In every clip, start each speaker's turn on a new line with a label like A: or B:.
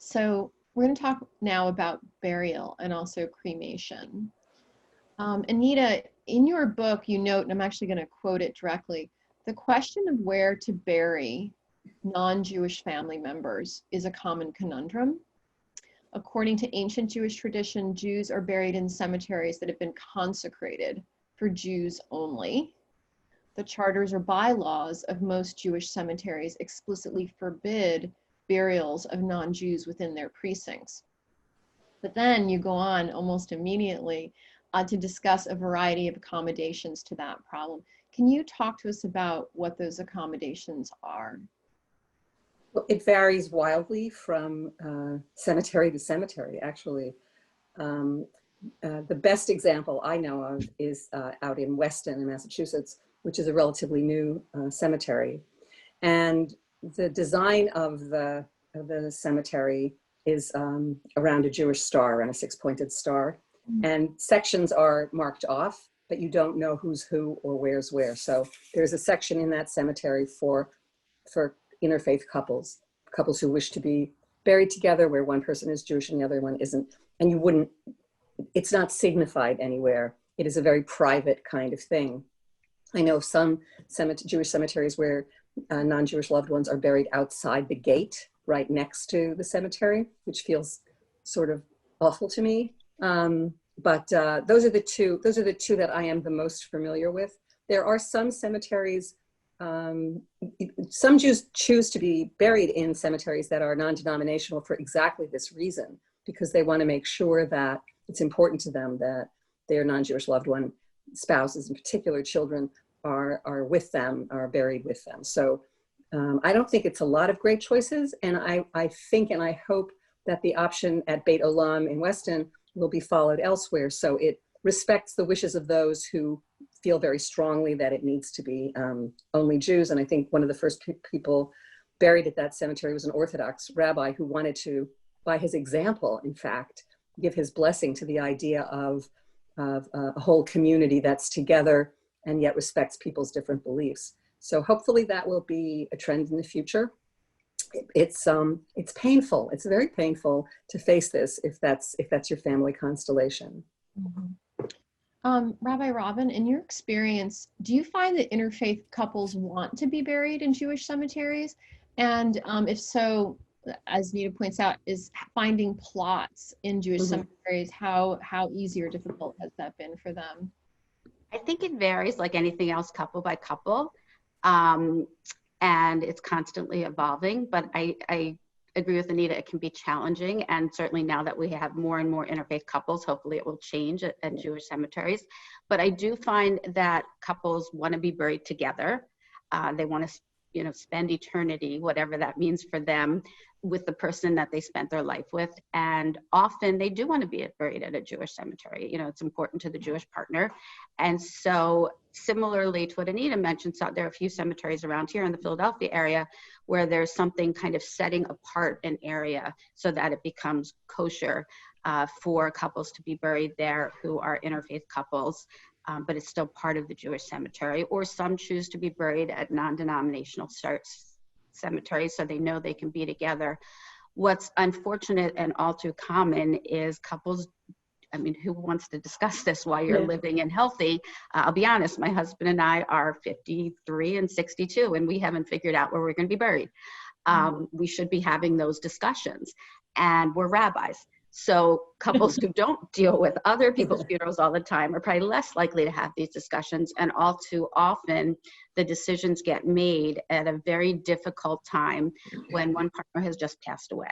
A: So we're going to talk now about burial and also cremation. Anita, in your book, you note, and I'm actually going to quote it directly, the question of where to bury non-Jewish family members is a common conundrum. According to ancient Jewish tradition, Jews are buried in cemeteries that have been consecrated for Jews only. The charters or bylaws of most Jewish cemeteries explicitly forbid burials of non-Jews within their precincts. But then you go on almost immediately to discuss a variety of accommodations to that problem. Can you talk to us about what those accommodations are?
B: Well, it varies wildly from cemetery to cemetery, actually. The best example I know of is out in Weston in Massachusetts, which is a relatively new cemetery. And the design of the cemetery is around a Jewish star, around a six-pointed star. And sections are marked off, but you don't know who's who or where's where. So there's a section in that cemetery for interfaith couples who wish to be buried together, where one person is Jewish and the other one isn't. And you wouldn't, it's not signified anywhere. It is a very private kind of thing. I know of some Jewish cemeteries where non-Jewish loved ones are buried outside the gate, right next to the cemetery, which feels sort of awful to me. But those are the two that I am the most familiar with. There are some cemeteries, some Jews choose to be buried in cemeteries that are non-denominational for exactly this reason, because they want to make sure that it's important to them that their non-Jewish loved one, spouses in particular, children, are with them, are buried with them. So I don't think it's a lot of great choices. And I think and I hope that the option at Beit Olam in Weston will be followed elsewhere. So it respects the wishes of those who feel very strongly that it needs to be only Jews. And I think one of the first people buried at that cemetery was an Orthodox rabbi who wanted to, by his example, in fact, give his blessing to the idea of a whole community that's together and yet respects people's different beliefs. So hopefully that will be a trend in the future. It's painful. It's very painful to face this if that's your family constellation.
A: Mm-hmm. Rabbi Robin, in your experience, do you find that interfaith couples want to be buried in Jewish cemeteries? And if so, as Nita points out, is finding plots in Jewish cemeteries, how easy or difficult has that been for them?
C: I think it varies like anything else, couple by couple. And it's constantly evolving, but I agree with Anita, it can be challenging. And certainly now that we have more and more interfaith couples, hopefully it will change at Jewish cemeteries. But I do find that couples want to be buried together. They want to, spend eternity, whatever that means for them, with the person that they spent their life with. And often they do want to be buried at a Jewish cemetery. It's important to the Jewish partner. And so similarly to what Anita mentioned, so there are a few cemeteries around here in the Philadelphia area where there's something kind of setting apart an area so that it becomes kosher for couples to be buried there who are interfaith couples. But it's still part of the Jewish cemetery, or some choose to be buried at non-denominational cemeteries so they know they can be together. What's unfortunate and all too common is couples, who wants to discuss this while you're living and healthy? I'll be honest, my husband and I are 53 and 62, and we haven't figured out where we're going to be buried. We should be having those discussions, and we're rabbis. So couples who don't deal with other people's funerals all the time are probably less likely to have these discussions. And all too often, the decisions get made at a very difficult time when one partner has just passed away.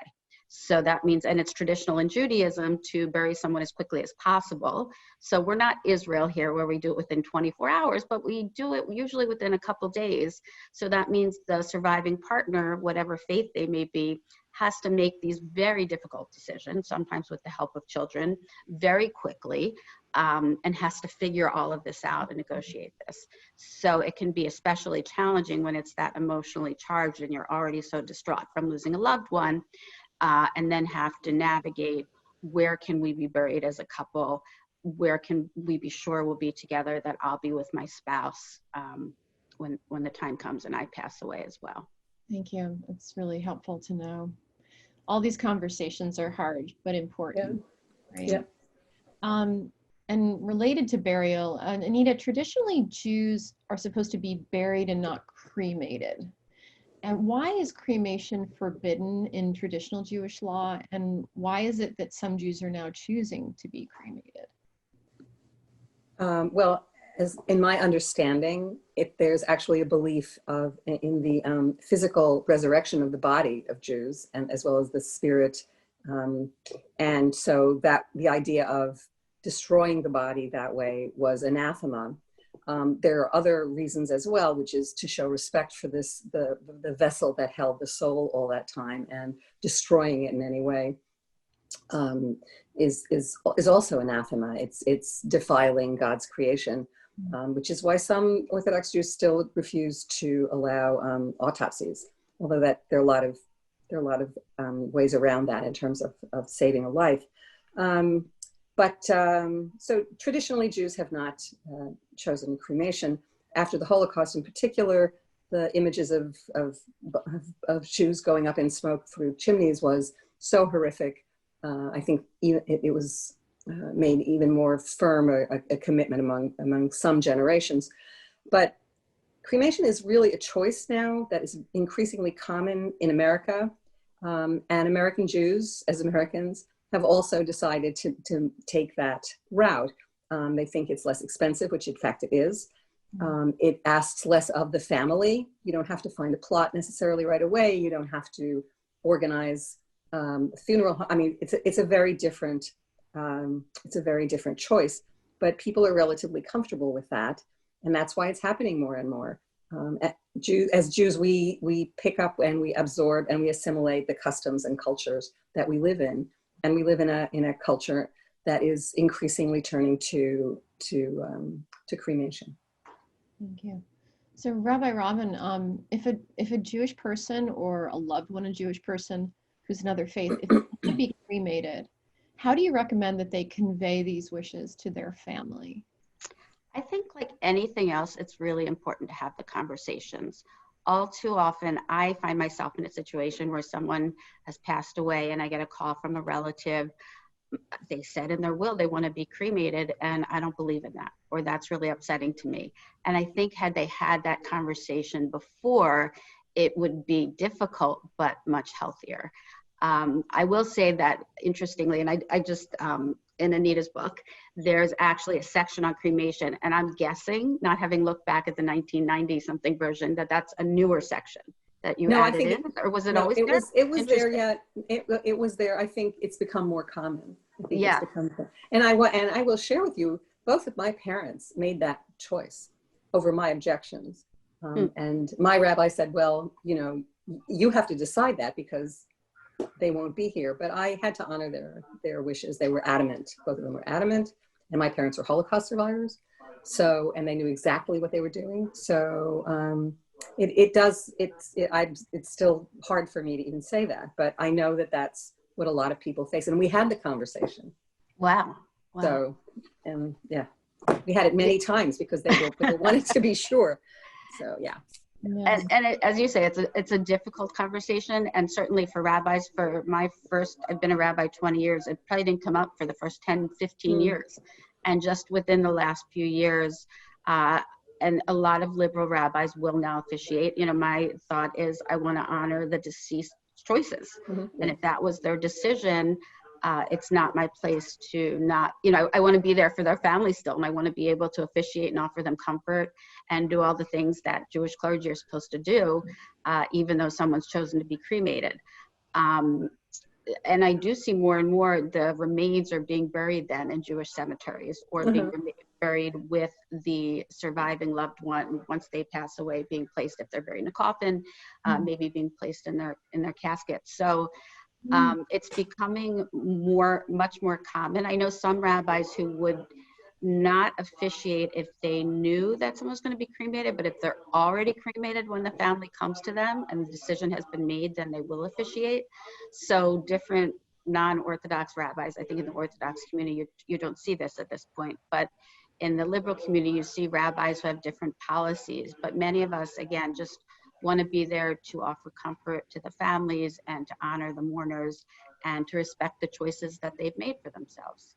C: So that means, and it's traditional in Judaism to bury someone as quickly as possible. So we're not Israel here where we do it within 24 hours, but we do it usually within a couple days. So that means the surviving partner, whatever faith they may be, has to make these very difficult decisions, sometimes with the help of children, very quickly, and has to figure all of this out and negotiate this. So it can be especially challenging when it's that emotionally charged and you're already so distraught from losing a loved one, and then have to navigate, where can we be buried as a couple? Where can we be sure we'll be together, that I'll be with my spouse when the time comes and I pass away as well.
A: Thank you. It's really helpful to know. all these conversations are hard but important, right?
B: Yeah.
A: And related to burial, Anita, traditionally Jews are supposed to be buried and not cremated. And why is cremation forbidden in traditional Jewish law? And why is it that some Jews are now choosing to be cremated?
B: Well, as in my understanding, there's actually a belief in the physical resurrection of the body of Jews, and as well as the spirit, and so that the idea of destroying the body that way was anathema. There are other reasons as well, which is to show respect for the vessel that held the soul all that time, and destroying it in any way is also anathema. It's defiling God's creation, which is why some Orthodox Jews still refuse to allow autopsies. Although there are a lot of ways around that in terms of saving a life. So traditionally, Jews have not chosen cremation. After the Holocaust, in particular, the images of Jews going up in smoke through chimneys was so horrific. I think it was made even more firm a commitment among some generations. But cremation is really a choice now that is increasingly common in America. And American Jews, as Americans, have also decided to take that route. They think it's less expensive, which in fact it is. It asks less of the family. You don't have to find a plot necessarily right away. You don't have to organize a funeral. I mean, it's a very different choice, but people are relatively comfortable with that. And that's why it's happening more and more. As Jews, we pick up and we absorb and we assimilate the customs and cultures that we live in. And we live in a culture that is increasingly turning to cremation.
A: Thank you. So, Rabbi Robin, if a Jewish person or a loved one, a Jewish person who's another faith, if they want to be cremated, how do you recommend that they convey these wishes to their family?
C: I think like anything else, it's really important to have the conversations. All too often, I find myself in a situation where someone has passed away and I get a call from a relative. They said in their will they want to be cremated, and I don't believe in that, or that's really upsetting to me. And I think had they had that conversation before, it would be difficult, but much healthier. I will say that, interestingly, and I just, in Anita's book, there's actually a section on cremation, and I'm guessing, not having looked back at the 1990 something version, that's a newer section that you added in, or was it always there?
B: It was there yet. It was there. I think it's become more common.
C: Yeah.
B: And I will share with you, both of my parents made that choice over my objections. And my rabbi said, well, you have to decide that because they won't be here. But I had to honor their wishes. They were adamant. Both of them were adamant. And my parents were Holocaust survivors. And they knew exactly what they were doing. So it's still hard for me to even say that, but I know that that's what a lot of people face. And we had the conversation.
C: Wow.
B: So, yeah, we had it many times because they wanted to be sure. So, yeah.
A: Yeah.
C: And as you say, it's a difficult conversation, and certainly for rabbis, I've been a rabbi 20 years, it probably didn't come up for the first 10, 15 years. And just within the last few years, and a lot of liberal rabbis will now officiate. My thought is I want to honor the deceased choices. Mm-hmm. And if that was their decision, it's not my place to not, I want to be there for their family still. And I want to be able to officiate and offer them comfort and do all the things that Jewish clergy are supposed to do, even though someone's chosen to be cremated. And I do see more and more the remains are being buried then in Jewish cemeteries, or being buried with the surviving loved one once they pass away, being placed, if they're buried in a coffin, maybe being placed in their casket. So it's becoming much more common. I know some rabbis who would not officiate if they knew that someone's going to be cremated, but if they're already cremated when the family comes to them and the decision has been made, then they will officiate. So different non-Orthodox rabbis, I think in the Orthodox community, you don't see this at this point, but in the liberal community, you see rabbis who have different policies, but many of us, again, just want to be there to offer comfort to the families and to honor the mourners and to respect the choices that they've made for themselves.